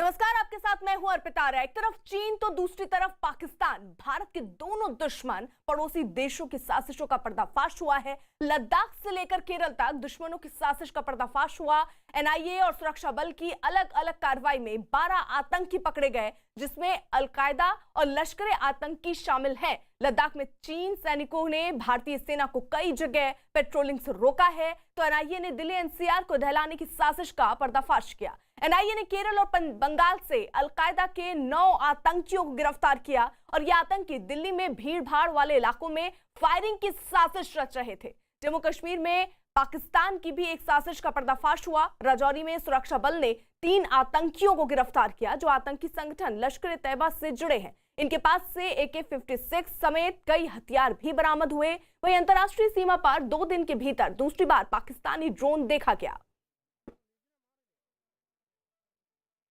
नमस्कार, आपके साथ मैं हूं अर्पिता आर्या। एक तरफ चीन तो दूसरी तरफ पाकिस्तान, भारत के दोनों दुश्मन पड़ोसी देशों की साजिशों का पर्दाफाश हुआ है। लद्दाख से लेकर केरल तक दुश्मनों की साजिश का पर्दाफाश हुआ। एनआईए और सुरक्षा बल की अलग अलग कार्रवाई में 12 आतंकी पकड़े गए, जिसमें अलकायदा और लश्कर आतंकी शामिल हैं। लद्दाख में चीन सैनिकों ने भारतीय सेना को कई जगह पेट्रोलिंग से रोका है, तो एनआईए ने दिल्ली एनसीआर को दहलाने की साजिश का पर्दाफाश किया। एनआईए ने केरल और बंगाल से अलकायदा के 9 आतंकियों को गिरफ्तार किया और ये आतंकी दिल्ली में भीड़ भाड़ वाले इलाकों में फायरिंग की साजिश रच रहे थे। जम्मू कश्मीर में पाकिस्तान की भी एक साजिश का पर्दाफाश हुआ। राजौरी में सुरक्षा बल ने 3 आतंकियों को गिरफ्तार किया, जो आतंकी संगठन लश्कर तैयबा से जुड़े हैं। इनके पास से AK-56 समेत कई हथियार भी बरामद हुए। वहीं अंतर्राष्ट्रीय सीमा पर 2 दिन के भीतर दूसरी बार पाकिस्तानी ड्रोन देखा गया।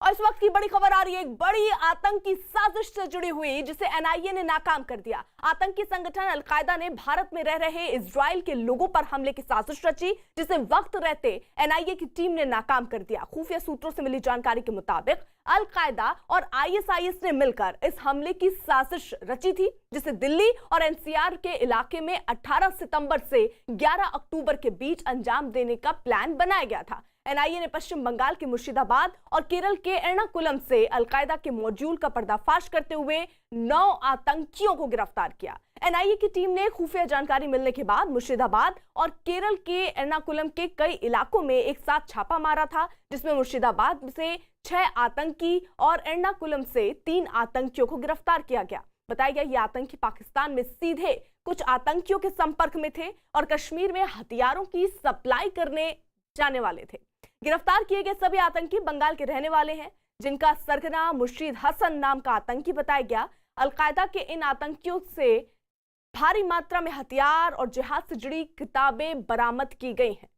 और इस वक्त की बड़ी खबर आ रही है, एक बड़ी आतंकी साजिश से जुड़ी हुई, जिसे एनआईए ने नाकाम कर दिया। आतंकी संगठन अलकायदा ने भारत में रह रहे इजराइल के लोगों पर हमले की साजिश रची, जिसे वक्त रहते एनआईए की टीम ने नाकाम कर दिया। खुफिया सूत्रों से मिली जानकारी के मुताबिक अलकायदा और आईएसआईएस ने मिलकर इस हमले की साजिश रची थी, जिसे दिल्ली और एनसीआर के इलाके में 18 सितंबर से 11 अक्टूबर के बीच अंजाम देने का प्लान बनाया गया था। एनआईए ने पश्चिम बंगाल के मुर्शिदाबाद और केरल के एर्नाकुलम से अलकायदा के मॉड्यूल का पर्दाफाश करते हुए 9 आतंकियों को गिरफ्तार किया। एनआईए की टीम ने खुफिया जानकारी मिलने के बाद मुर्शिदाबाद और केरल के एर्नाकुलम के कई इलाकों में एक साथ छापा मारा था, जिसमें मुर्शिदाबाद से 6 आतंकी और एर्नाकुलम से 3 आतंकियों को गिरफ्तार किया गया। बताया गया ये आतंकी पाकिस्तान में सीधे कुछ आतंकियों के संपर्क में थे और कश्मीर में हथियारों की सप्लाई करने जाने वाले थे। गिरफ्तार किए गए सभी आतंकी बंगाल के रहने वाले हैं, जिनका सरगना मुर्शीद हसन नाम का आतंकी बताया गया। अलकायदा के इन आतंकियों से भारी मात्रा में हथियार और जिहाद से जुड़ी किताबें बरामद की गई हैं।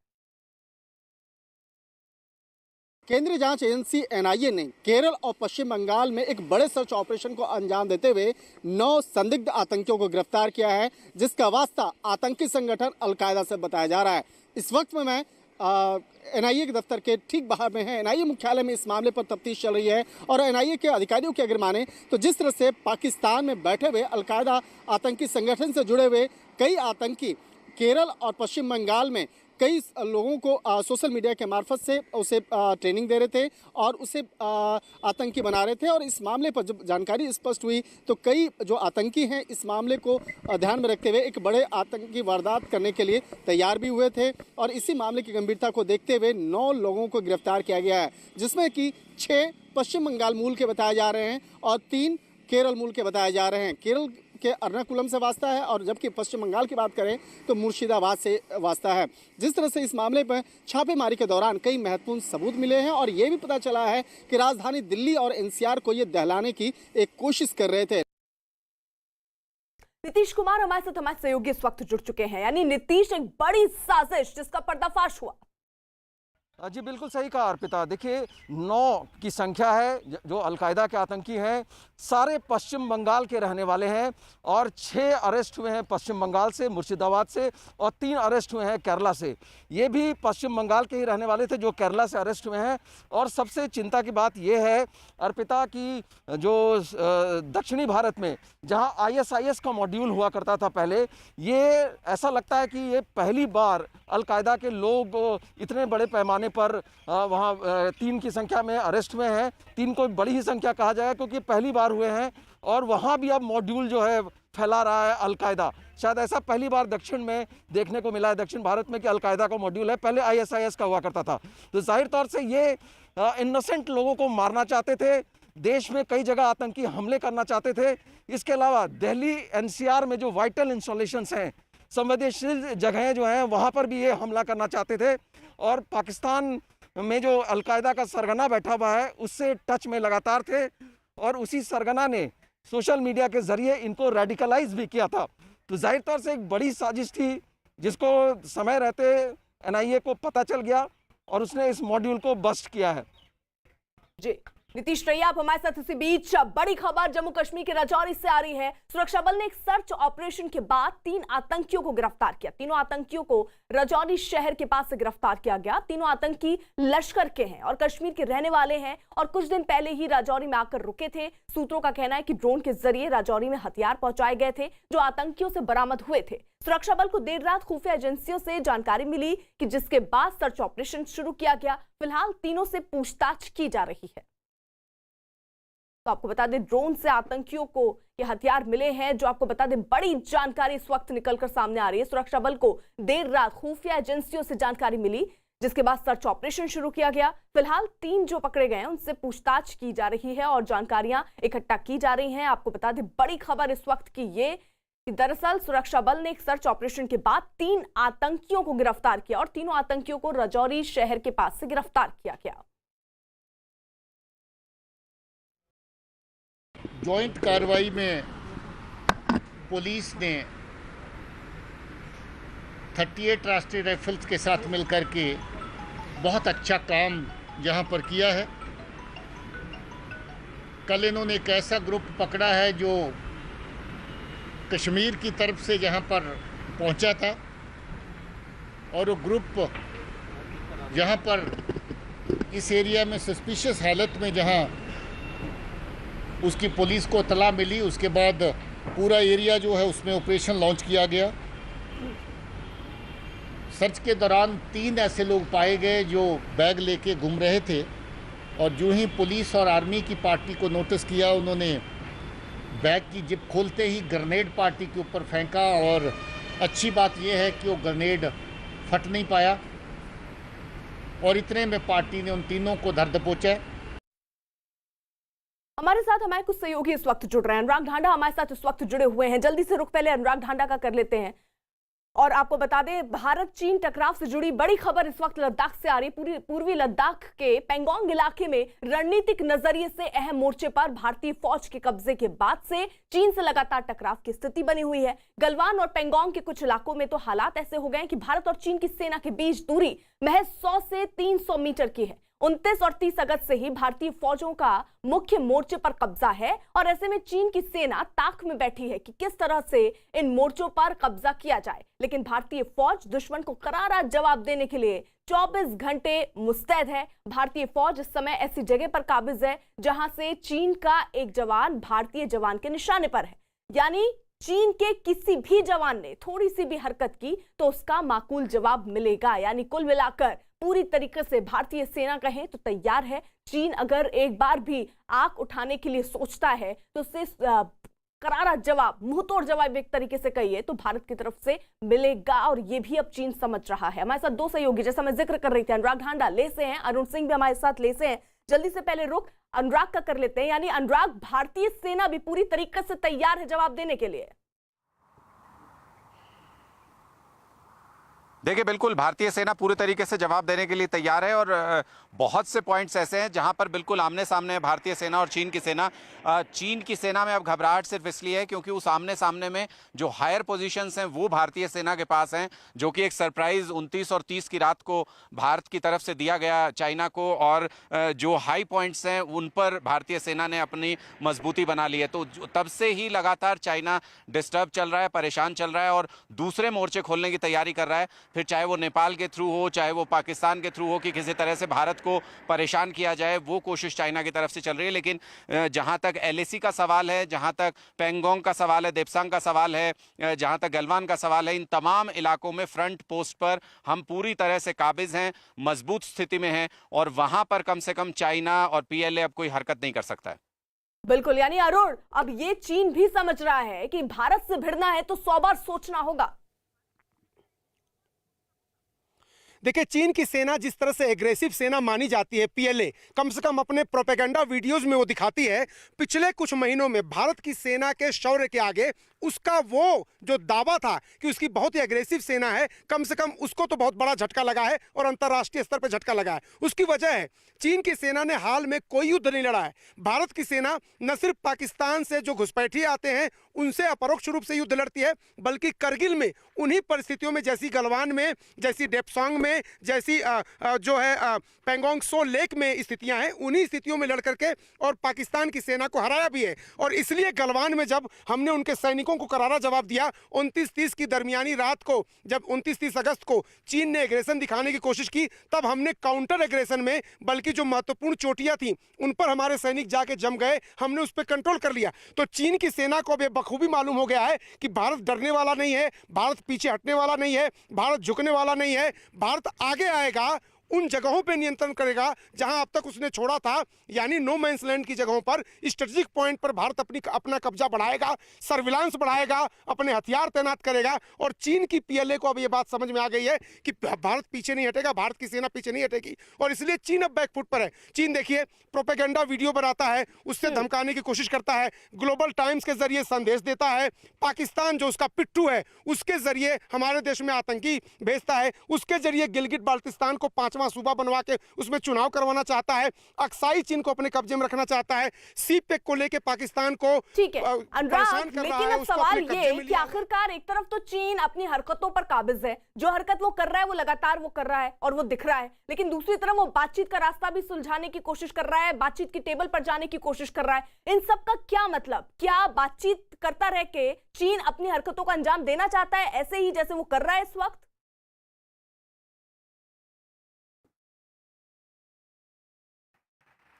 केंद्रीय जांच एजेंसी एनआईए ने केरल और पश्चिम बंगाल में एक बड़े सर्च ऑपरेशन को अंजाम देते हुए 9 संदिग्ध आतंकियों को गिरफ्तार किया है, जिसका वास्ता आतंकी संगठन अलकायदा से बताया जा रहा है। इस वक्त में मैं एनआईए के दफ्तर के ठीक बाहर में है। एनआईए मुख्यालय में इस मामले पर तफ्तीश चल रही है और एनआईए के अधिकारियों की अगर माने तो जिस तरह से पाकिस्तान में बैठे हुए अलकायदा आतंकी संगठन से जुड़े हुए कई आतंकी केरल और पश्चिम बंगाल में कई लोगों को सोशल मीडिया के मार्फत से उसे ट्रेनिंग दे रहे थे और उसे आतंकी बना रहे थे। और इस मामले पर जब जानकारी स्पष्ट हुई तो कई जो आतंकी हैं इस मामले को ध्यान में रखते हुए एक बड़े आतंकी वारदात करने के लिए तैयार भी हुए थे। और इसी मामले की गंभीरता को देखते हुए 9 लोगों को गिरफ्तार किया गया है, जिसमें कि 6 पश्चिम बंगाल मूल के बताए जा रहे हैं और 3 केरल मूल के बताए जा रहे हैं। केरल के एर्नाकुलम से वास्ता है और जबकि पश्चिम बंगाल की बात करें तो मुर्शिदाबाद से वास्ता है। जिस तरह से इस मामले पर छापेमारी के दौरान कई महत्वपूर्ण सबूत मिले हैं और ये भी पता चला है कि राजधानी दिल्ली और एनसीआर को ये दहलाने की एक कोशिश कर रहे थे। नीतीश कुमार हमारे साथ हमारे सहयोगी इस वक्त जुड़ चुके हैं। यानी नीतीश, एक बड़ी साजिश जिसका पर्दाफाश हुआ। जी बिल्कुल सही कहा अर्पिता। देखिए 9 की संख्या है जो अलकायदा के आतंकी हैं, सारे पश्चिम बंगाल के रहने वाले हैं और 6 अरेस्ट हुए हैं पश्चिम बंगाल से, मुर्शिदाबाद से, और 3 अरेस्ट हुए हैं केरला से। ये भी पश्चिम बंगाल के ही रहने वाले थे जो केरला से अरेस्ट हुए हैं। और सबसे चिंता की बात ये है अर्पिता की जो दक्षिणी भारत में जहाँ ISIS का मॉड्यूल हुआ करता था पहले, ये ऐसा लगता है कि ये पहली बार अलकायदा के लोग इतने बड़े पैमाने पर वहाँ 3 की संख्या में अरेस्ट हुए हैं। 3 को बड़ी ही संख्या कहा जाएगा क्योंकि पहली बार हुए हैं और वहाँ भी अब मॉड्यूल जो है फैला रहा है अलकायदा। शायद ऐसा पहली बार दक्षिण में देखने को मिला है, दक्षिण भारत में, कि अलकायदा का मॉड्यूल है। पहले ISIS का हुआ करता था। तो जाहिर तौर से ये इनोसेंट लोगों को मारना चाहते थे, देश में कई जगह आतंकी हमले करना चाहते थे। इसके अलावा दिल्ली NCR में जो वाइटल इंस्टॉलेशंस हैं, संवेदनशील जगहें जो हैं, वहाँ पर भी ये हमला करना चाहते थे। और पाकिस्तान में जो अलकायदा का सरगना बैठा हुआ है उससे टच में लगातार थे और उसी सरगना ने सोशल मीडिया के जरिए इनको रेडिकलाइज भी किया था। तो जाहिर तौर से एक बड़ी साजिश थी जिसको समय रहते एनआईए को पता चल गया और उसने इस मॉड्यूल को बस्ट किया है। जी। नीतीश रैया आप हमारे साथ इसी बीच बड़ी खबर जम्मू कश्मीर के राजौरी से आ रही है। सुरक्षा बल ने एक सर्च ऑपरेशन के बाद 3 आतंकियों को गिरफ्तार किया। तीनों आतंकियों को राजौरी शहर के पास से गिरफ्तार किया गया। तीनों आतंकी लश्कर के हैं और कश्मीर के रहने वाले हैं और कुछ दिन पहले ही राजौरी में आकर रुके थे। सूत्रों का कहना है कि ड्रोन के जरिए राजौरी में हथियार पहुंचाए गए थे जो आतंकियों से बरामद हुए थे। सुरक्षा बल को देर रात खुफिया एजेंसियों से जानकारी मिली कि जिसके बाद सर्च ऑपरेशन शुरू किया गया। फिलहाल तीनों से पूछताछ की जा रही है। तो आपको बता दें ड्रोन से आतंकियों को ये हथियार मिले हैं, जो आपको बता दें बड़ी जानकारी इस वक्त निकलकर सामने आ रही है। सुरक्षा बल को देर रात खुफिया एजेंसियों से जानकारी मिली जिसके बाद सर्च ऑपरेशन शुरू किया गया। फिलहाल 3 जो पकड़े गए हैं उनसे पूछताछ की जा रही है और जानकारियां इकट्ठा की जा रही हैं। आपको बता दें बड़ी खबर इस वक्त की ये कि दरअसल सुरक्षा बल ने एक सर्च ऑपरेशन के बाद 3 आतंकियों को गिरफ्तार किया और तीनों आतंकियों को राजौरी शहर के पास से गिरफ्तार किया गया। जॉइंट कार्रवाई में पुलिस ने 38 राष्ट्रीय राइफल्स के साथ मिलकर के बहुत अच्छा काम यहाँ पर किया है। कल इन्होंने एक ऐसा ग्रुप पकड़ा है जो कश्मीर की तरफ से यहाँ पर पहुँचा था और वो ग्रुप यहाँ पर इस एरिया में सस्पिशियस हालत में जहाँ उसकी पुलिस को इत्तला मिली, उसके बाद पूरा एरिया जो है उसमें ऑपरेशन लॉन्च किया गया। सर्च के दौरान 3 ऐसे लोग पाए गए जो बैग लेके घूम रहे थे और जो ही पुलिस और आर्मी की पार्टी को नोटिस किया उन्होंने बैग की जिप खोलते ही ग्रेनेड पार्टी के ऊपर फेंका और अच्छी बात यह है कि वो ग्रेनेड फट नहीं पाया और इतने में पार्टी ने उन तीनों को धर दबोचा। हमारे साथ हमारे कुछ सहयोगी इस वक्त जुड़ रहे हैं। अनुराग ढांडा हमारे साथ इस वक्त जुड़े हुए हैं। जल्दी से रुक पहले अनुराग ढांडा का कर लेते हैं और आपको बता दें भारत चीन टकराव से जुड़ी बड़ी खबर इस वक्त लद्दाख से आ रही है। पूर्वी लद्दाख के पेंगोंग इलाके में रणनीतिक नजरिए से अहम मोर्चे पर भारतीय फौज के कब्जे के बाद से चीन से लगातार टकराव की स्थिति बनी हुई है। गलवान और पेंगोंग के कुछ इलाकों में तो हालात ऐसे हो गए हैं कि भारत और चीन की सेना के बीच दूरी महज 100 से 300 मीटर की है। 29 और 30 अगस्त से ही भारतीय फौजों का मुख्य मोर्चे पर कब्जा है और ऐसे में चीन की सेना ताक में बैठी है कि किस तरह से इन मोर्चों पर कब्जा किया जाए। लेकिन भारतीय फौज दुश्मन को करारा जवाब देने के लिए 24 घंटे मुस्तैद है। भारतीय फौज इस समय ऐसी जगह पर काबिज है जहां से चीन का एक जवान भारतीय जवान के निशाने पर है। यानी चीन के किसी भी जवान ने थोड़ी सी भी हरकत की तो उसका माकूल जवाब मिलेगा। यानी कुल मिलाकर पूरी तरीके से भारतीय सेना कहें तो तैयार है। चीन अगर एक बार भी आंख उठाने के लिए सोचता है तो उससे करारा जवाब, मुंहतोड़ जवाब एक तरीके से कहिए तो भारत की तरफ से मिलेगा और ये भी अब चीन समझ रहा है। हमारे साथ 2 सहयोगी जैसा मैं जिक्र कर रही थी, अनुराग ढांडा ले से हैं, अरुण सिंह भी हमारे साथ ले से हैं। जल्दी से पहले रुक अनुराग का कर लेते हैं। यानी अनुराग भारतीय सेना भी पूरी तरीके से तैयार है जवाब देने के लिए। देखिए बिल्कुल भारतीय सेना पूरे तरीके से जवाब देने के लिए तैयार है और बहुत से पॉइंट्स ऐसे हैं जहां पर बिल्कुल आमने सामने है भारतीय सेना और चीन की सेना। चीन की सेना में अब घबराहट सिर्फ इसलिए है क्योंकि उस आमने सामने में जो हायर पोजीशंस हैं वो भारतीय सेना के पास हैं, जो कि एक सरप्राइज 29 और 30 की रात को भारत की तरफ से दिया गया चाइना को और जो हाई पॉइंट्स हैं उन पर भारतीय सेना ने अपनी मजबूती बना ली है। तो तब से ही लगातार चाइना डिस्टर्ब चल रहा है, परेशान चल रहा है और दूसरे मोर्चे खोलने की तैयारी कर रहा है। फिर चाहे वो नेपाल के थ्रू हो, चाहे वो पाकिस्तान के थ्रू हो कि किसी तरह से भारत को परेशान किया जाए, वो कोशिश चाइना की तरफ से चल रही है। लेकिन जहां तक LAC का सवाल है, जहां तक पेंगोंग का सवाल है, देप्सांग का सवाल है, जहां तक गलवान का सवाल है, इन तमाम इलाकों में फ्रंट पोस्ट पर हम पूरी तरह से काबिज हैं, मजबूत स्थिति में हैं और वहां पर कम से कम चाइना और PLA अब कोई हरकत नहीं कर सकता है। बिल्कुल, यानी अरुण अब ये चीन भी समझ रहा है कि भारत से भिड़ना है तो 100 बार सोचना होगा। देखिए चीन की सेना जिस तरह से एग्रेसिव सेना मानी जाती है, PLA कम से कम अपने प्रोपेगेंडा वीडियोस में वो दिखाती है। पिछले कुछ महीनों में भारत की सेना के शौर्य के आगे उसका वो जो दावा था कि उसकी बहुत ही एग्रेसिव सेना है, कम से कम उसको तो बहुत बड़ा झटका लगा है और अंतर्राष्ट्रीय स्तर पर झटका लगा है। उसकी वजह है चीन की सेना ने हाल में कोई युद्ध नहीं लड़ा है। भारत की सेना न सिर्फ पाकिस्तान से जो घुसपैठिए आते हैं उनसे अपरोक्ष रूप से युद्ध लड़ती है, बल्कि करगिल में उन्हीं परिस्थितियों में, जैसी गलवान में, जैसी डेप्सांग में, जैसी जो है पेंगोंग सो लेक में स्थितियां हैं, उन्हीं स्थितियों में लड़ करके और पाकिस्तान की सेना को हराया भी है। और इसलिए गलवान में जब हमने उनके सैनिकों को करारा जवाब दिया, 29-30 की दरमियानी रात को, जब 29-30 अगस्त को चीन ने एग्रेशन दिखाने की कोशिश की, तब हमने काउंटर एग्रेशन में, बल्कि जो महत्वपूर्ण चोटियां थी उन पर हमारे सैनिक जाके जम गए, हमने उस पर कंट्रोल कर लिया। तो चीन की सेना को अब बखूबी मालूम हो गया है कि भारत डरने वाला नहीं है, भारत पीछे हटने वाला नहीं है, भारत झुकने वाला नहीं है, भारत आगे आएगा, उन जगहों पे नियंत्रण करेगा जहां अब तक उसने छोड़ा था, यानी नो मैंस लैंड की जगहों पर, स्ट्रेटेजिक पॉइंट पर भारत अपना कब्जा बढ़ाएगा, सर्विलांस बढ़ाएगा, अपने हथियार तैनात करेगा। और चीन की पीएलए को अब ये बात समझ में आ गई है कि भारत पीछे नहीं हटेगा, भारत की सेना पीछे नहीं हटेगी, और इसलिए चीन अब बैकफुट पर है। चीन देखिए प्रोपेगेंडा वीडियो बनाता है, उससे धमकाने की कोशिश करता है, ग्लोबल टाइम्स के जरिए संदेश देता है, पाकिस्तान जो उसका पिट्ठू है उसके जरिए हमारे देश में आतंकी भेजता है, उसके जरिए गिलगिट बाल्टिस्तान को 5वां सूबा बनवा के उसमें चुनाव करवाना चाहता है, अक्साई चीन को अपने कब्जे में रखना चाहता है, सीपेक को लेके पाकिस्तान को ठीक है अनुराग, लेकिन अब सवाल ये कि लिया। आखिरकार एक तरफ तो चीन अपनी हरकतों पर काबिज है, जो हरकत वो कर रहा है वो लगातार वो कर रहा है और वो दिख रहा है, लेकिन दूसरी तरफ वो बातचीत का रास्ता भी सुलझाने की कोशिश कर रहा है, बातचीत की टेबल पर जाने की कोशिश कर रहा है। इन सब का क्या मतलब? क्या बातचीत करता रह के चीन अपनी हरकतों का अंजाम देना चाहता है, ऐसे ही जैसे वो कर रहा है इस वक्त?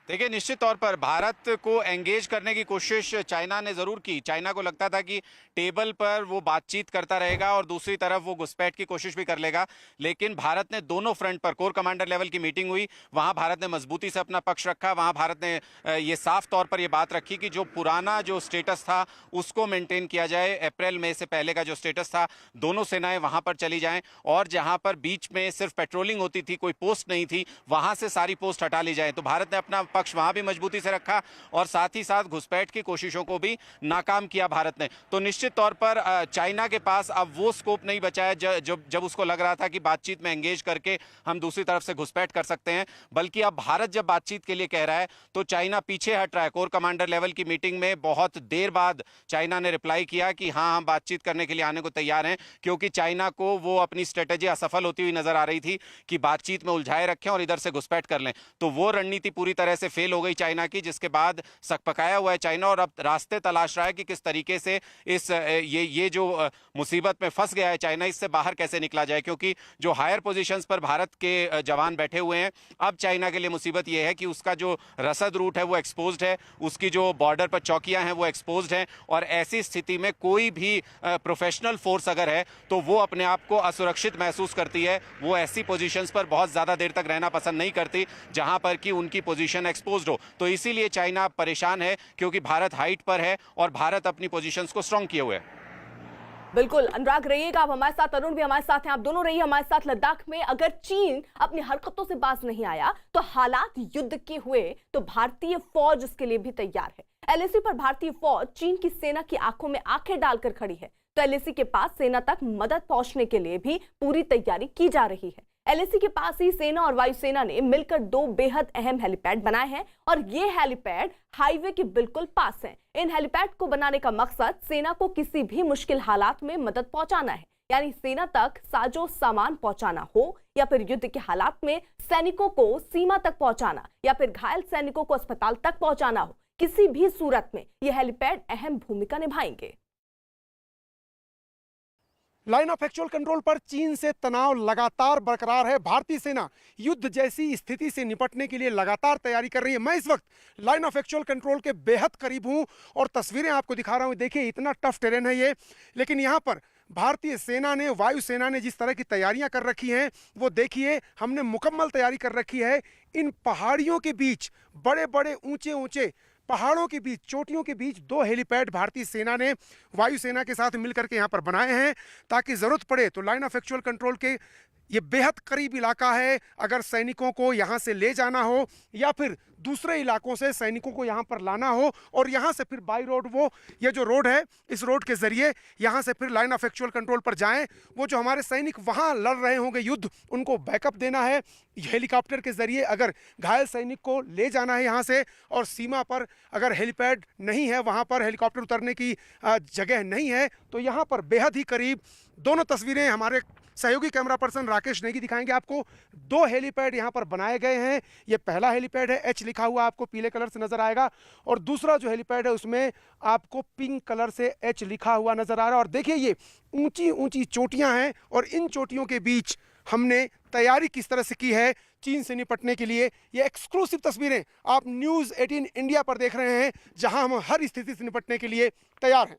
देखिए, निश्चित तौर पर भारत को एंगेज करने की कोशिश चाइना ने ज़रूर की। चाइना को लगता था कि टेबल पर वो बातचीत करता रहेगा और दूसरी तरफ वो घुसपैठ की कोशिश भी कर लेगा, लेकिन भारत ने दोनों फ्रंट पर, कोर कमांडर लेवल की मीटिंग हुई, वहां भारत ने मजबूती से अपना पक्ष रखा। वहां भारत ने ये साफ तौर पर ये बात रखी कि जो पुराना जो स्टेटस था उसको मेंटेन किया जाए। अप्रैल मई से पहले का जो स्टेटस था, दोनों सेनाएं वहां पर चली जाएं और जहां पर बीच में सिर्फ पेट्रोलिंग होती थी, कोई पोस्ट नहीं थी, वहां से सारी पोस्ट हटा ली जाए। तो भारत ने अपना पक्ष वहां भी मजबूती से रखा और साथ ही साथ घुसपैठ की कोशिशों को भी नाकाम किया भारत ने। तो निश्चित तौर पर चाइना के पास अब वो स्कोप नहीं बचा है जब उसको लग रहा था कि बातचीत में एंगेज करके हम दूसरी तरफ से घुसपैठ कर सकते हैं, बल्कि अब भारत जब बातचीत के लिए कह रहा है तो चाइना पीछे हट रहा है। कोर कमांडर लेवल की मीटिंग में बहुत देर बाद चाइना ने रिप्लाई किया कि हाँ, हम बातचीत करने के लिए आने को तैयार हैं, क्योंकि चाइना को वो अपनी स्ट्रेटेजी असफल होती हुई नजर आ रही थी कि बातचीत में उलझाए रखें और इधर से घुसपैठ कर लें। तो वो रणनीति पूरी तरह से फेल हो गई चाइना की, जिसके बाद सकपकाया हुआ है चाइना और अब रास्ते तलाश रहा है कि किस तरीके से ये जो मुसीबत में फंस गया है चाइना, इससे बाहर कैसे निकला जाए। क्योंकि जो हायर पोजीशंस पर भारत के जवान बैठे हुए हैं, अब चाइना के लिए मुसीबत ये है कि उसका जो रसद रूट है वो एक्सपोज्ड है, उसकी जो बॉर्डर पर चौकियां हैं वो एक्सपोज्ड हैं, और ऐसी स्थिति में कोई भी प्रोफेशनल फोर्स अगर है तो वो अपने आप को असुरक्षित महसूस करती है। वो ऐसी पोजीशंस पर बहुत ज़्यादा देर तक रहना पसंद नहीं करती जहां पर कि उनकी पोजीशन एक्सपोज्ड हो। तो इसीलिए चाइना परेशान है, क्योंकि भारत हाइट पर है और भारत अपनी पोजीशंस को स्ट्रांग किए हुए है। बिल्कुल अनुराग, रहिएगा आप हमारे साथ, अरुण भी हमारे साथ हैं, आप दोनों रहिए हमारे साथ। लद्दाख में अगर चीन अपनी हरकतों से बाज नहीं आया तो हालात युद्ध के हुए तो भारतीय फौज इसके लिए भी तैयार है। एलएसी पर भारतीय फौज चीन की सेना की आंखों में आंखें डालकर खड़ी है, तो एलएसी के पास सेना तक मदद पहुंचने के लिए भी पूरी तैयारी की जा रही है। एलएसी के पास ही सेना और वायुसेना ने मिलकर 2 बेहद अहम हेलीपैड बनाए हैं और ये हेलीपैड हाईवे के बिल्कुल पास हैं। इन हेलीपैड को बनाने का मकसद सेना को किसी भी मुश्किल हालात में मदद पहुंचाना है, यानी सेना तक साजो सामान पहुंचाना हो या फिर युद्ध के हालात में सैनिकों को सीमा तक पहुंचाना या फिर घायल सैनिकों को अस्पताल तक पहुंचाना हो, किसी भी सूरत में ये हेलीपैड अहम भूमिका निभाएंगे। लाइन ऑफ एक्चुअल कंट्रोल पर चीन से तनाव लगातार बरकरार है। भारतीय सेना युद्ध जैसी स्थिति से निपटने के लिए लगातार तैयारी कर रही है। मैं इस वक्त लाइन ऑफ एक्चुअल कंट्रोल के बेहद करीब हूं और तस्वीरें आपको दिखा रहा हूं। देखिए इतना टफ टेरेन है ये, लेकिन यहां पर भारतीय सेना ने, वायुसेना ने जिस तरह की तैयारियां कर रखी हैं वो देखिए, हमने मुकम्मल तैयारी कर रखी है। इन पहाड़ियों के बीच, बड़े बड़े ऊंचे ऊंचे पहाड़ों के बीच, चोटियों के बीच 2 हेलीपैड भारतीय सेना ने वायुसेना के साथ मिलकर के यहाँ पर बनाए हैं, ताकि जरूरत पड़े तो लाइन ऑफ एक्चुअल कंट्रोल के ये बेहद करीब इलाका है, अगर सैनिकों को यहाँ से ले जाना हो या फिर दूसरे इलाकों से सैनिकों को यहाँ पर लाना हो और यहाँ से फिर बाई रोड वो ये जो रोड है, इस रोड के जरिए यहाँ से फिर लाइन ऑफ एक्चुअल कंट्रोल पर जाएं। वो जो हमारे सैनिक वहाँ लड़ रहे होंगे युद्ध, उनको बैकअप देना है। हेलीकॉप्टर के जरिए अगर घायल सैनिक को ले जाना है यहाँ से, और सीमा पर अगर हेलीपैड नहीं है, वहाँ पर हेलीकॉप्टर उतरने की जगह नहीं है, तो यहाँ पर बेहद ही करीब दोनों तस्वीरें हमारे सहयोगी कैमरा पर्सन राकेश नेगी दिखाएंगे आपको। 2 हेलीपैड यहाँ पर बनाए गए हैं। ये पहला हेलीपैड है, एच लिखा हुआ आपको पीले कलर से नजर आएगा, और दूसरा जो हेलीपैड है उसमें आपको पिंक कलर से एच लिखा हुआ नजर आ रहा है। और देखिए ये ऊंची ऊंची चोटियां हैं, और इन चोटियों के बीच हमने तैयारी किस तरह से की है चीन से निपटने के लिए। ये एक्सक्लूसिव तस्वीरें आप न्यूज़ 18 इंडिया पर देख रहे हैं, जहां हम हर स्थिति से निपटने के लिए तैयार हैं।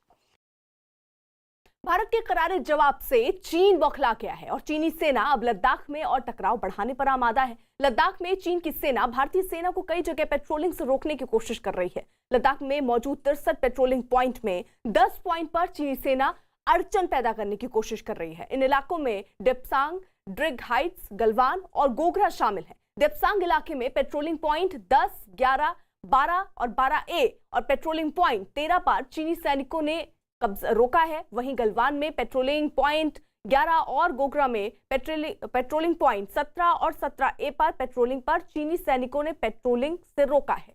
भारत के करारे जवाब से चीन बौखला गया है और चीनी सेना अब लद्दाख में और टकराव बढ़ाने पर आमादा है। लद्दाख में चीन की सेना भारतीय सेना को कई जगह पेट्रोलिंग से रोकने की कोशिश कर रही है। लद्दाख में मौजूद 63 पेट्रोलिंग पॉइंट में 10 पॉइंट पर चीनी सेना अड़चन पैदा करने की कोशिश कर रही है। इन इलाकों में डेप्सांग, ड्रिग हाइट्स, गलवान और गोगरा शामिल है। डेप्सांग इलाके में पेट्रोलिंग पॉइंट 10, 11, 12 और 12A और पेट्रोलिंग पॉइंट 13 पर चीनी सैनिकों ने कब्जा रोका है। वहीं गलवान में पेट्रोलिंग पॉइंट 11 और गोगरा में पेट्रोलिंग पॉइंट 17 और 17A पर पेट्रोलिंग पर चीनी सैनिकों ने पेट्रोलिंग से रोका है।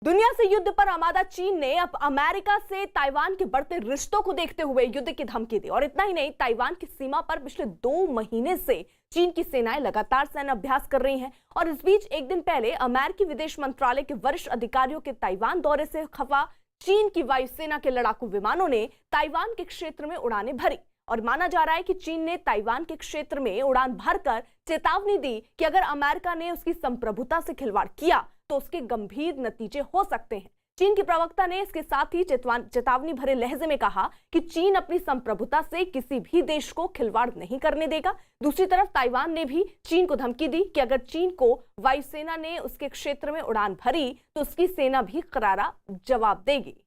दुनिया से युद्ध पर आमादा चीन ने अब अमेरिका से ताइवान के बढ़ते रिश्तों को देखते हुए युद्ध की धमकी दी। और इतना ही नहीं, ताइवान की सीमा पर पिछले 2 महीने से चीन की सेनाएं लगातार सैन्य अभ्यास कर रही हैं। और इस बीच एक दिन पहले अमेरिकी विदेश मंत्रालय के वरिष्ठ अधिकारियों के ताइवान दौरे से खफा चीन की वायुसेना के लड़ाकू विमानों ने ताइवान के क्षेत्र में उड़ानें भरी। और माना जा रहा है कि चीन ने ताइवान के क्षेत्र में उड़ान भरकर चेतावनी दी कि अगर अमेरिका ने उसकी संप्रभुता से खिलवाड़ किया तो उसके गंभीर नतीजे हो सकते हैं। चीन के प्रवक्ता ने इसके साथ ही चेतावनी भरे लहजे में कहा कि चीन अपनी संप्रभुता से किसी भी देश को खिलवाड़ नहीं करने देगा। दूसरी तरफ ताइवान ने भी चीन को धमकी दी कि अगर चीन को वायुसेना ने उसके क्षेत्र में उड़ान भरी तो उसकी सेना भी करारा जवाब देगी।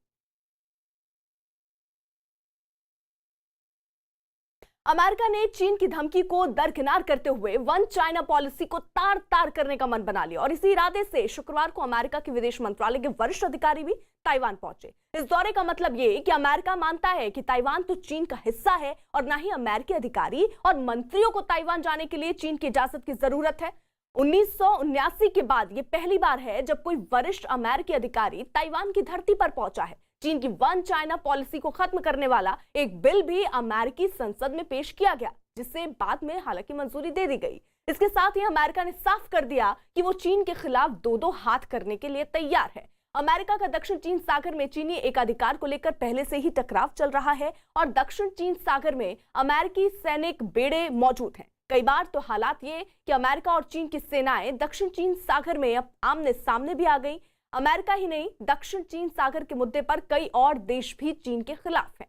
अमेरिका ने चीन की धमकी को दरकिनार करते हुए वन चाइना पॉलिसी को तार तार करने का मन बना लिया। और इसी इरादे से शुक्रवार को अमेरिका के विदेश मंत्रालय के वरिष्ठ अधिकारी भी ताइवान पहुंचे। इस दौरे का मतलब ये कि अमेरिका मानता है कि ताइवान तो चीन का हिस्सा है और न ही अमेरिकी अधिकारी और मंत्रियों को ताइवान जाने के लिए चीन की इजाजत की जरूरत है। 1979 के बाद ये पहली बार है जब कोई वरिष्ठ अमेरिकी अधिकारी ताइवान की धरती पर पहुंचा है। चीन की वन चाइना पॉलिसी को खत्म करने वाला एक बिल भी अमेरिकी संसद में पेश किया गया, जिसे बाद में हालांकि मंजूरी दे दी गई। इसके साथ ही अमेरिका ने साफ कर दिया कि वो चीन के खिलाफ 2-2 हाथ करने के लिए तैयार है। अमेरिका का दक्षिण चीन सागर में चीनी एकाधिकार को लेकर पहले से ही टकराव चल रहा है और दक्षिण चीन सागर में अमेरिकी सैनिक बेड़े मौजूद हैं। कई बार तो हालात ये कि अमेरिका और चीन की सेनाएं दक्षिण चीन सागर में अब आमने सामने भी आ गई। अमेरिका ही नहीं, दक्षिण चीन सागर के मुद्दे पर कई और देश भी चीन के खिलाफ हैं।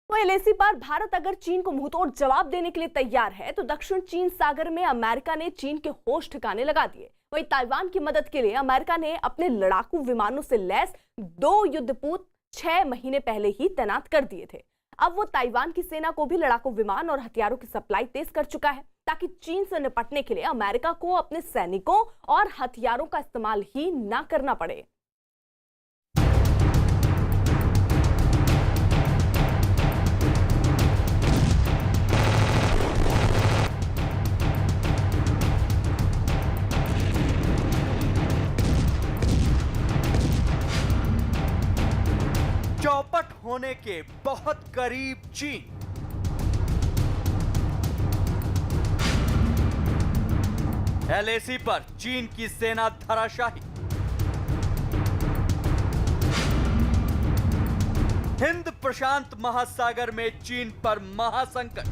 तो एलएसी पर भारत अगर चीन को मुंहतोड़ जवाब देने के लिए तैयार है तो दक्षिण चीन सागर में अमेरिका ने चीन के होश ठिकाने लगा दिए। वहीं ताइवान की मदद के लिए अमेरिका ने अपने लड़ाकू विमानों से लैस 2 युद्धपोत 6 महीने पहले ही तैनात कर दिए थे। अब वो ताइवान की सेना को भी लड़ाकू विमान और हथियारों की सप्लाई तेज कर चुका है ताकि चीन से निपटने के लिए अमेरिका को अपने सैनिकों और हथियारों का इस्तेमाल ही ना करना पड़े। चौपट होने के बहुत करीब चीन। एलएसी पर चीन की सेना धराशायी। हिंद प्रशांत महासागर में चीन पर महासंकट।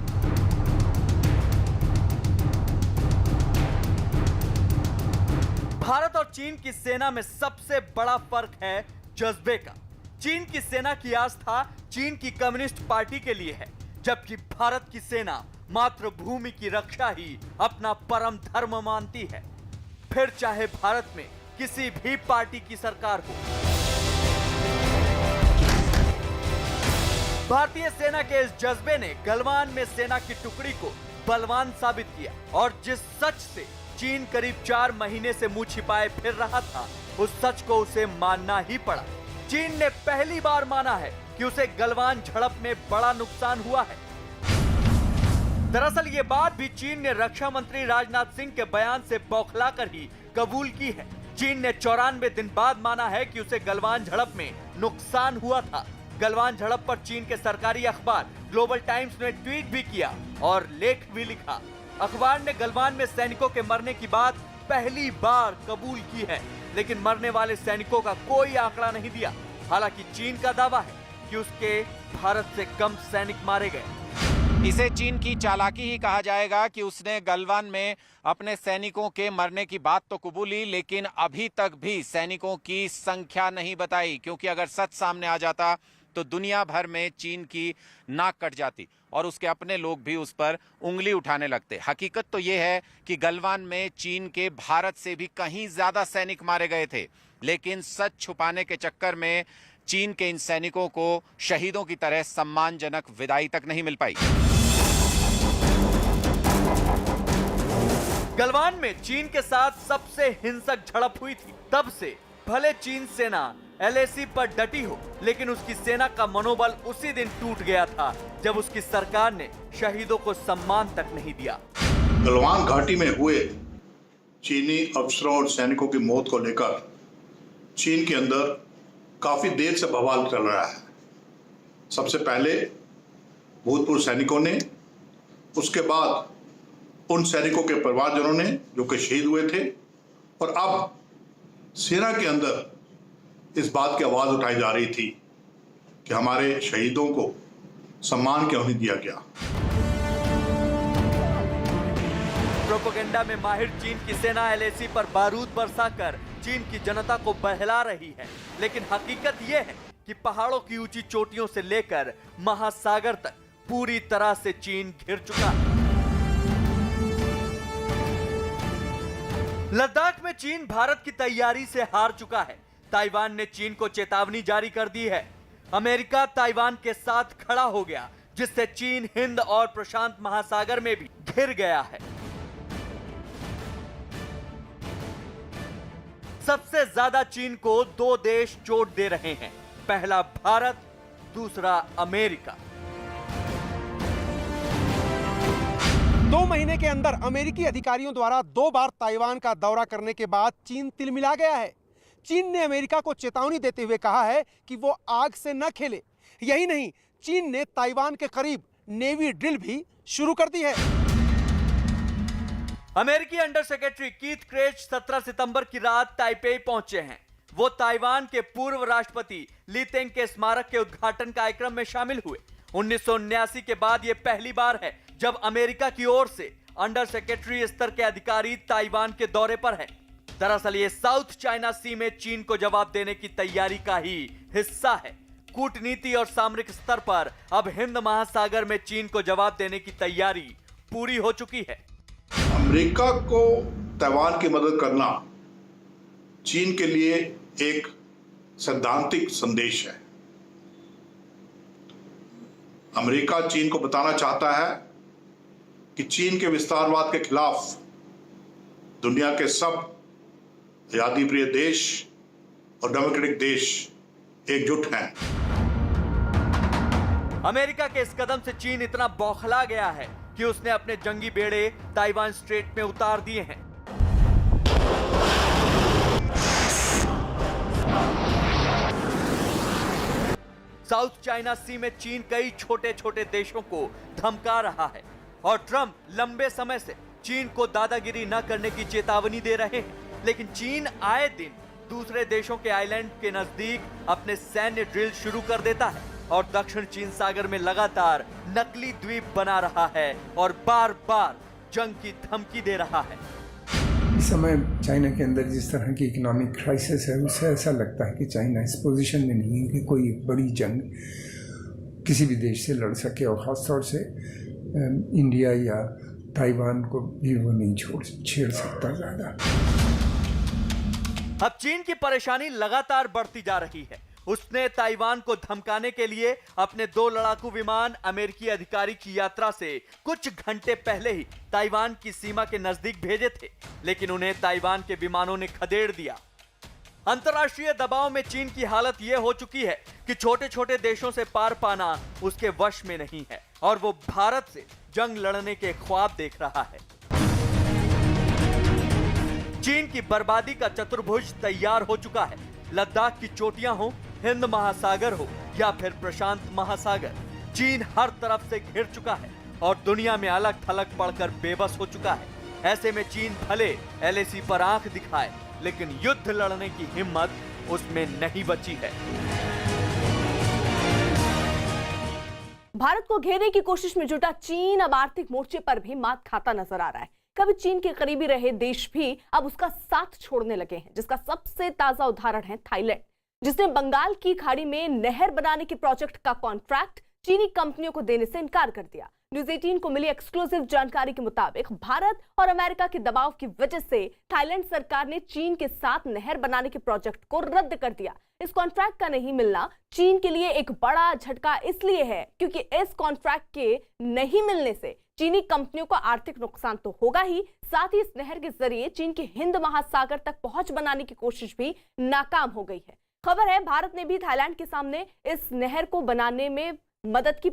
भारत और चीन की सेना में सबसे बड़ा फर्क है जज्बे का। चीन की सेना की आस्था चीन की कम्युनिस्ट पार्टी के लिए है, जबकि भारत की सेना मातृभूमि की रक्षा ही अपना परम धर्म मानती है, फिर चाहे भारत में किसी भी पार्टी की सरकार हो। भारतीय सेना के इस जज्बे ने गलवान में सेना की टुकड़ी को बलवान साबित किया और जिस सच से चीन करीब 4 महीने से मुंह छिपाए फिर रहा था, उस सच को उसे मानना ही पड़ा। चीन ने पहली बार माना है कि उसे गलवान झड़प में बड़ा नुकसान हुआ है। दरअसल ये बात भी चीन ने रक्षा मंत्री राजनाथ सिंह के बयान से बौखलाकर ही कबूल की है। चीन ने 94 दिन बाद माना है कि उसे गलवान झड़प में नुकसान हुआ था। गलवान झड़प पर चीन के सरकारी अखबार ग्लोबल टाइम्स ने ट्वीट भी किया और लेख भी लिखा। अखबार ने गलवान में सैनिकों के मरने की बात पहली बार कबूल की है, लेकिन मरने वाले सैनिकों का कोई आंकड़ा नहीं दिया। हालांकि चीन का दावा है कि उसके भारत से कम सैनिक मारे गए। इसे चीन की चालाकी ही कहा जाएगा कि उसने गलवान में अपने सैनिकों के मरने की बात तो कबूली, लेकिन अभी तक भी सैनिकों की संख्या नहीं बताई, क्योंकि अगर सच सामने आ जाता तो दुनिया भर में चीन की नाक कट जाती और उसके अपने लोग भी उस पर उंगली उठाने लगते। हकीकत तो ये है कि गलवान में चीन के भारत से भी कहीं ज्यादा सैनिक मारे गए थे, लेकिन सच छुपाने के चक्कर में चीन के इन सैनिकों को शहीदों की तरह सम्मानजनक विदाई तक नहीं मिल पाई। गलवान में चीन के साथ सबसे हिंसक झड़प हुई थी। तब से भले चीन सेना LAC पर डटी हो, लेकिन उसकी सेना का मनोबल उसी दिन टूट गया था जब उसकी सरकार ने शहीदों को सम्मान तक नहीं दिया। गलवान घाटी में हुए चीनी अफसरों और सैनिकों की मौत को लेकर चीन के अंदर काफी देर से बवाल चल रहा है। सबसे पहले भूतपूर्व सैनिकों ने, उसके बाद उन सैनिकों के परिवारजनों ने जो कि शहीद हुए थे, और अब सेना के अंदर इस बात की आवाज उठाई जा रही थी कि हमारे शहीदों को सम्मान क्यों नहीं दिया गया। प्रोपेगेंडा में माहिर चीन की सेना LAC पर बारूद बरसाकर चीन की जनता को बहला रही है, लेकिन हकीकत यह है कि पहाड़ों की ऊंची चोटियों से लेकर महासागर तक पूरी तरह से चीन घिर चुका है। लद्दाख में चीन भारत की तैयारी से हार चुका है। ताइवान ने चीन को चेतावनी जारी कर दी है। अमेरिका ताइवान के साथ खड़ा हो गया, जिससे चीन हिंद और प्रशांत महासागर में भी घिर गया है। सबसे ज्यादा चीन को 2 देश चोट दे रहे हैं, पहला भारत, दूसरा अमेरिका। 2 महीने के अंदर अमेरिकी अधिकारियों द्वारा 2 बार ताइवान का दौरा करने के बाद चीन तिलमिला गया है। चीन ने अमेरिका को चेतावनी देते हुए कहा है कि वो आग से न खेले। यही नहीं, चीन ने ताइवान के करीब नेवी ड्रिल भी शुरू कर दी है। अमेरिकी अंडर सेक्रेटरी कीथ क्रेच 17 सितंबर की रात ताइपेई पहुंचे हैं। वो ताइवान के पूर्व राष्ट्रपति ली तेंग के स्मारक के उद्घाटन कार्यक्रम में शामिल हुए। 1979 के बाद यह पहली बार है जब अमेरिका की ओर से अंडर सेक्रेटरी स्तर के अधिकारी ताइवान के दौरे पर है। दरअसल ये साउथ चाइना सी में चीन को जवाब देने की तैयारी का ही हिस्सा है। कूटनीति और सामरिक स्तर पर अब हिंद महासागर में चीन को जवाब देने की तैयारी पूरी हो चुकी है। अमेरिका को ताइवान की मदद करना चीन के लिए एक सैद्धांतिक संदेश है। अमेरिका चीन को बताना चाहता है कि चीन के विस्तारवाद के खिलाफ दुनिया के सब आजादी प्रिय देश और डेमोक्रेटिक देश एकजुट हैं। अमेरिका के इस कदम से चीन इतना बौखला गया है कि उसने अपने जंगी बेड़े ताइवान स्ट्रेट में उतार दिए हैं। साउथ चाइना सी में चीन कई छोटे छोटे देशों को धमका रहा है और ट्रंप लंबे समय से चीन को दादागिरी न करने की चेतावनी दे रहे हैं, लेकिन चीन आए दिन दूसरे देशों के आइलैंड के नजदीक अपने सैन्य ड्रिल शुरू कर देता है और दक्षिण चीन सागर में लगातार नकली द्वीप बना रहा है और बार बार जंग की धमकी दे रहा है। इस समय चाइना के अंदर जिस तरह की इकोनॉमिक क्राइसिस है, उससे ऐसा लगता है कि चाइना इस पोजीशन में नहीं है कि कोई बड़ी जंग किसी भी देश से लड़ सके, और ख़ासतौर से इंडिया या ताइवान को भी वो नहीं छेड़ सकता ज़्यादा। अब चीन की परेशानी लगातार बढ़ती जा रही है। उसने ताइवान को धमकाने के लिए अपने 2 लड़ाकू विमान अमेरिकी अधिकारी की यात्रा से कुछ घंटे पहले ही ताइवान की सीमा के नजदीक भेजे थे, लेकिन उन्हें ताइवान के विमानों ने खदेड़ दिया। अंतर्राष्ट्रीय दबाव में चीन की हालत यह हो चुकी है कि छोटे छोटे देशों से पार पाना उसके वश में नहीं है और वो भारत से जंग लड़ने के ख्वाब देख रहा है। चीन की बर्बादी का चतुर्भुज तैयार हो चुका है। लद्दाख की चोटियां हो, हिंद महासागर हो या फिर प्रशांत महासागर, चीन हर तरफ से घिर चुका है और दुनिया में अलग थलग पड़कर बेबस हो चुका है। ऐसे में चीन भले एलएसी पर आंख दिखाए, लेकिन युद्ध लड़ने की हिम्मत उसमें नहीं बची है। भारत को घेरने की कोशिश में जुटा चीन अब आर्थिक मोर्चे पर भी मात खाता नजर आ रहा है। कभी चीन के करीबी रहे देश भी अब उसका साथ छोड़ने लगे हैं, जिसका सबसे ताजा उदाहरण है थाईलैंड, जिसने बंगाल की खाड़ी में नहर बनाने के प्रोजेक्ट का कॉन्ट्रैक्ट चीनी कंपनियों को देने से इनकार कर दिया। न्यूज़ 18 को मिली एक्सक्लूसिव जानकारी के मुताबिक भारत और अमेरिका के दबाव की वजह से थाईलैंड सरकार ने चीन के साथ नहर बनाने के प्रोजेक्ट को रद्द कर दिया। इस कॉन्ट्रैक्ट का नहीं मिलना चीन के लिए एक बड़ा झटका इसलिए है क्योंकि इस कॉन्ट्रैक्ट के नहीं मिलने से चीनी कंपनियों को आर्थिक नुकसान तो होगा ही, साथ ही इस नहर के जरिए चीन के हिंद महासागर तक पहुंच बनाने की कोशिश भी नाकाम हो गई है। खबर है भारत ने भी थाईलैंड के सामने इस नहर को बनाने में मदद की